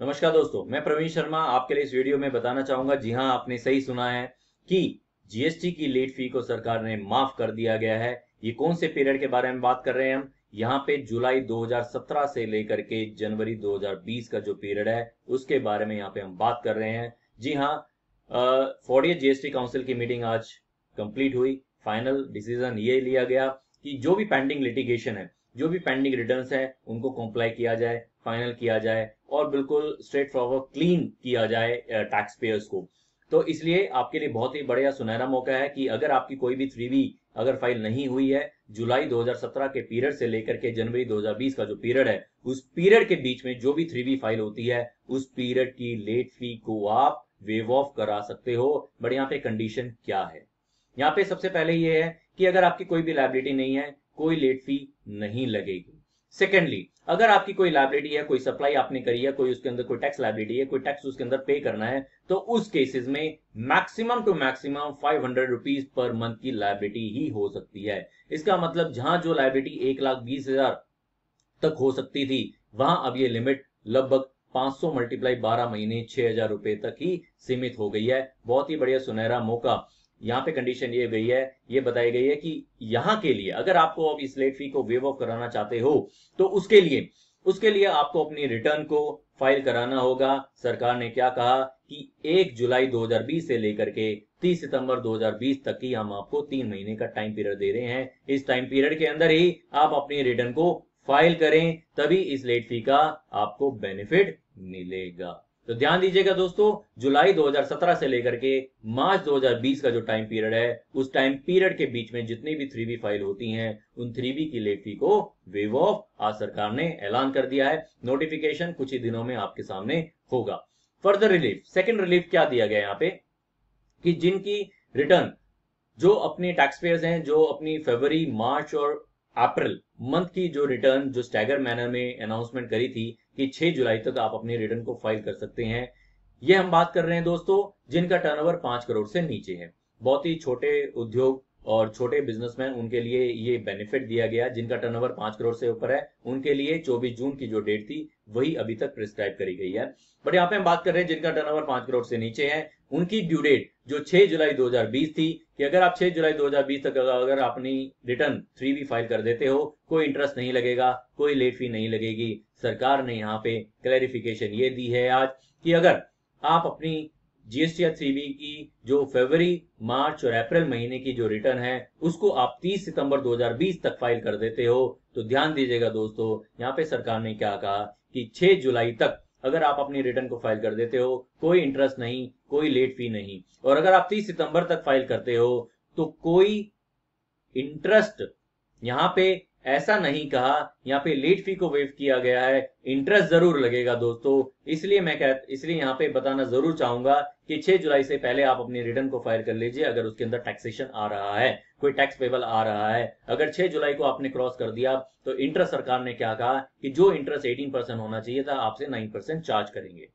नमस्कार दोस्तों, मैं प्रवीण शर्मा आपके लिए इस वीडियो में बताना चाहूंगा। जी हां, आपने सही सुना है कि जीएसटी की लेट फी को सरकार ने माफ कर दिया गया है। ये कौन से पीरियड के बारे में बात कर रहे हैं हम? यहाँ पे जुलाई 2017 से लेकर के जनवरी 2020 का जो पीरियड है उसके बारे में यहाँ पे हम बात कर रहे हैं। जी हाँ, 40th जीएसटी काउंसिल की मीटिंग आज कंप्लीट हुई। फाइनल डिसीजन ये लिया गया कि जो भी पेंडिंग लिटिगेशन है, जो भी पेंडिंग रिटर्न्स है, उनको कॉम्प्लाई किया जाए, फाइनल किया जाए और बिल्कुल स्ट्रेट फॉरवर्ड क्लीन किया जाए टैक्स पेयर्स को। तो इसलिए आपके लिए बहुत ही बढ़िया सुनहरा मौका है कि अगर आपकी कोई भी 3B अगर फाइल नहीं हुई है, जुलाई 2017 के पीरियड से लेकर के जनवरी 2020 का जो पीरियड है, उस पीरियड के बीच में जो भी 3B फाइल होती है, उस पीरियड की लेट फी को आप वेव ऑफ करा सकते हो। बट यहाँ पे कंडीशन क्या है? यहाँ पे सबसे पहले ये है कि अगर आपकी कोई भी लायबिलिटी नहीं है, कोई लेट फी नहीं लगेगी। सेकेंडली, अगर आपकी कोई लायबिलिटी है, कोई सप्लाई आपने करी है, कोई उसके अंदर कोई टैक्स लायबिलिटी है, कोई टैक्स उसके अंदर पे करना है, तो उस केसेस में मैक्सिमम टू मैक्सिमम 500 रुपीज पर मंथ की लायबिलिटी ही हो सकती है। इसका मतलब जहां जो लायबिलिटी 1,20,000 तक हो सकती थी, वहां अब ये लिमिट लगभग 500 मल्टीप्लाई 12 महीने 6,000 रुपए तक ही सीमित हो गई है। बहुत ही बढ़िया सुनहरा मौका। यहाँ पे कंडीशन ये गई है, ये बताई गई है कि यहाँ के लिए अगर आपको अब इस लेट फी को वेव ऑफ कराना चाहते हो, तो उसके लिए आपको अपनी रिटर्न को फाइल कराना होगा। सरकार ने क्या कहा कि 1 जुलाई 2020 से लेकर के 30 सितंबर 2020 तक की हम आपको 3 महीने का टाइम पीरियड दे रहे हैं। इस टाइम पीरियड के अंदर ही आप अपनी रिटर्न को फाइल करें, तभी इस लेट फी का आपको बेनिफिट मिलेगा। तो ध्यान दीजिएगा दोस्तों, जुलाई 2017 से लेकर के मार्च 2020 का जो टाइम पीरियड है, उस टाइम पीरियड के बीच में जितनी भी 3B फाइल होती हैं, उन 3B की लेट फी को वेव ऑफ आज सरकार ने ऐलान कर दिया है। नोटिफिकेशन कुछ ही दिनों में आपके सामने होगा। फर्दर रिलीफ, सेकेंड रिलीफ क्या दिया गया यहाँ पे कि जिनकी रिटर्न, जो अपने टैक्स पेयर्स हैं, जो अपनी फरवरी, मार्च और अप्रैल मंथ की जो रिटर्न जो स्टैगर मैनर में अनाउंसमेंट करी थी कि 6 जुलाई तक आप अपनी रिटर्न को फाइल कर सकते हैं, ये हम बात कर रहे हैं दोस्तों जिनका टर्नओवर 5 करोड़ से नीचे है। बहुत ही छोटे उद्योग और छोटे बिजनेसमैन, उनके लिए ये बेनिफिट दिया गया। जिनका टर्नओवर 5 करोड़ से ऊपर है, उनके लिए 24 जून की जो डेट थी वही अभी तक प्रिस्क्राइब करी गई है। बट यहाँ पे हम बात कर रहे हैं जिनका टर्नओवर 5 करोड़ से नीचे है, उनकी ड्यू डेट जो 6 जुलाई 2020 थी, कि अगर आप 6 जुलाई 2020 तक अगर अपनी रिटर्न 3B फाइल कर देते हो, कोई इंटरेस्ट नहीं लगेगा, कोई लेट फी नहीं लगेगी। सरकार ने यहाँ पे क्लैरिफिकेशन ये दी है आज कि अगर आप अपनी जीएसटी या 3B की जो फरवरी, मार्च और अप्रैल महीने की जो रिटर्न है, उसको आप 30 सितंबर 2020 तक फाइल कर देते हो, तो ध्यान दीजिएगा दोस्तों, यहाँ पे सरकार ने क्या कहा कि 6 जुलाई तक अगर आप अपनी रिटर्न को फाइल कर देते हो, कोई इंटरेस्ट नहीं, कोई लेट फी नहीं। और अगर आप 30 सितंबर तक फाइल करते हो तो कोई इंटरेस्ट, यहां पे ऐसा नहीं कहा, यहाँ पे लेट फी को वेव किया गया है, इंटरेस्ट जरूर लगेगा दोस्तों। इसलिए यहाँ पे बताना जरूर चाहूंगा कि 6 जुलाई से पहले आप अपनी रिटर्न को फाइल कर लीजिए। अगर उसके अंदर टैक्सेशन आ रहा है, कोई टैक्स पेबल आ रहा है, अगर 6 जुलाई को आपने क्रॉस कर दिया, तो इंटरेस्ट सरकार ने क्या कहा कि जो इंटरेस्ट 18% होना चाहिए था, आपसे 9% चार्ज करेंगे।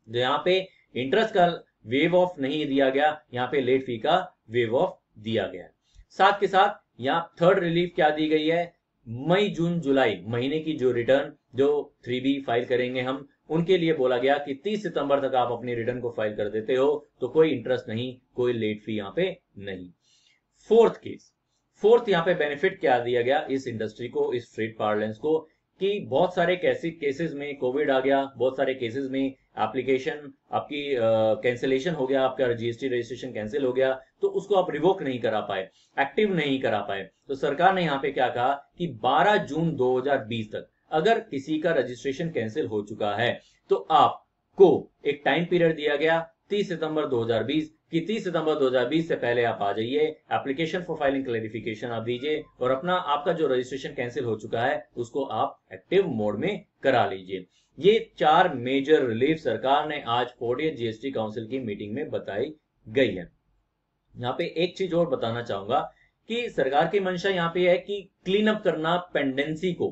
तो यहाँ पे इंटरेस्ट का वेव ऑफ नहीं दिया गया, यहाँ पे लेट फी का वेव ऑफ दिया गया। साथ के साथ यहाँ थर्ड रिलीफ क्या दी गई है, मई, जून, जुलाई महीने की जो रिटर्न जो 3B फाइल करेंगे हम, उनके लिए बोला गया कि 30 सितंबर तक आप अपनी रिटर्न को फाइल कर देते हो, तो कोई इंटरेस्ट नहीं, कोई लेट फी यहाँ पे नहीं। फोर्थ यहाँ पे बेनिफिट क्या दिया गया इस इंडस्ट्री को, इस फ्रेट पार्लेंस को, कि बहुत सारे केसेस में कोविड आ गया, बहुत सारे केसेस में एप्लीकेशन आपकी कैंसिलेशन हो गया, आपका जीएसटी रजिस्ट्रेशन कैंसिल हो गया, तो उसको आप रिवोक नहीं करा पाए, एक्टिव नहीं करा पाए। तो सरकार ने यहाँ पे क्या कहा कि 12 जून 2020 तक अगर किसी का रजिस्ट्रेशन कैंसिल हो चुका है, तो आपको एक टाइम पीरियड दिया गया 30 सितंबर 2020 कि 30 सितंबर 2020 से पहले आप आ जाइए, एप्लीकेशन फॉर फाइलिंग क्लैरिफिकेशन आप दीजिए और अपना आपका जो रजिस्ट्रेशन कैंसिल हो चुका है उसको आप एक्टिव मोड में करा लीजिए। ये 4 मेजर रिलीफ सरकार ने आज 40th जीएसटी काउंसिल की मीटिंग में बताई गई है। यहाँ पे एक चीज और बताना चाहूंगा कि सरकार की मंशा यहाँ पे है कि क्लीन अप करना पेंडेंसी को।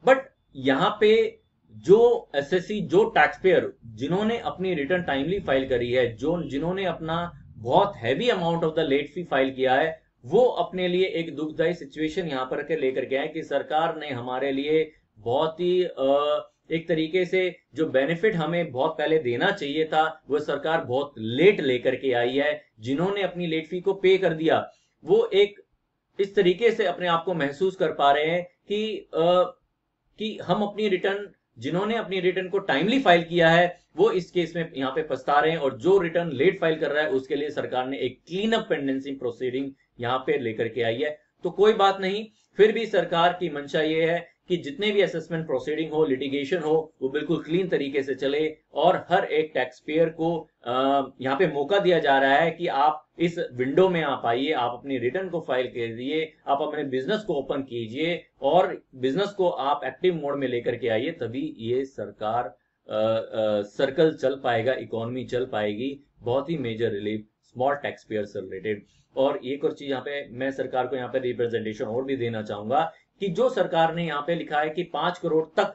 बट यहाँ पे जो एसएससी, जो टैक्स पेयर जिन्होंने अपनी रिटर्न टाइमली फाइल करी है, जो जिन्होंने अपना बहुत heavy amount of the late fee file किया है, वो अपने लिए एक दुखदायी सिचुएशन यहाँ पर लेकर के आए कि सरकार ने हमारे लिए बहुत ही एक तरीके से जो बेनिफिट हमें बहुत पहले देना चाहिए था वो सरकार बहुत लेट लेकर के आई है। जिन्होंने अपनी लेट फी को पे कर दिया वो एक इस तरीके से अपने आप को महसूस कर पा रहे हैं कि हम अपनी रिटर्न, जिन्होंने अपनी रिटर्न को टाइमली फाइल किया है वो इस केस में यहाँ पे पछता रहे हैं, और जो रिटर्न लेट फाइल कर रहा है उसके लिए सरकार ने एक क्लीन अप पेंडेंसी प्रोसीडिंग यहाँ पे लेकर के आई है। तो कोई बात नहीं, फिर भी सरकार की मंशा ये है कि जितने भी असेसमेंट प्रोसीडिंग हो, लिटिगेशन हो, वो बिल्कुल क्लीन तरीके से चले, और हर एक टैक्स पेयर को यहाँ पे मौका दिया जा रहा है कि आप इस विंडो में आप आइए, आप अपनी रिटर्न को फाइल कीजिए, आप अपने बिजनेस को ओपन कीजिए और बिजनेस को आप एक्टिव मोड में लेकर के आइए, तभी ये सरकार सर्कल चल पाएगा, इकोनॉमी चल पाएगी। बहुत ही major relief small tax payer से रिलेटेड। और एक और चीज यहाँ पे मैं सरकार को यहाँ पे रिप्रेजेंटेशन और भी देना चाहूंगा कि जो सरकार ने यहाँ पे लिखा है कि 5 करोड़ तक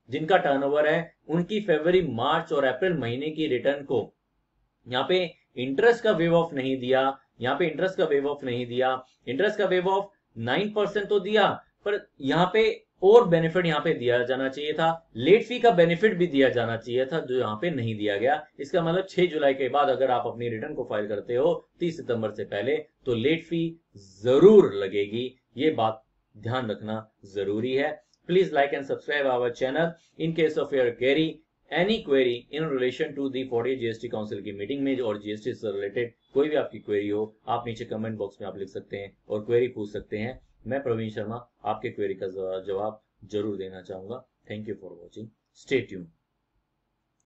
जिनका टर्नओवर है उनकी फरवरी, मार्च और अप्रैल महीने की रिटर्न को यहाँ पे इंटरेस्ट का वेव ऑफ नहीं दिया, यहाँ पे इंटरेस्ट का वेव ऑफ नहीं दिया। इंटरेस्ट का वेव ऑफ 9% तो दिया, पर यहाँ पे और बेनिफिट यहाँ पे दिया जाना चाहिए था, लेट फी का बेनिफिट भी दिया जाना चाहिए था, जो यहाँ पे नहीं दिया गया। इसका मतलब 6 जुलाई के बाद अगर आप अपनी रिटर्न को फाइल करते हो 30 सितंबर से पहले तो लेट फी जरूर लगेगी। ये बात ध्यान रखना जरूरी है। Please like and subscribe our channel. In case of your query, any query in relation to the 40 GST council की मीटिंग में और जीएसटी से रिलेटेड कोई भी आपकी क्वेरी हो, आप नीचे कमेंट बॉक्स में आप लिख सकते हैं और क्वेरी पूछ सकते हैं। मैं प्रवीण शर्मा आपके क्वेरी का जवाब जरूर देना चाहूंगा। Thank you for watching, stay tuned.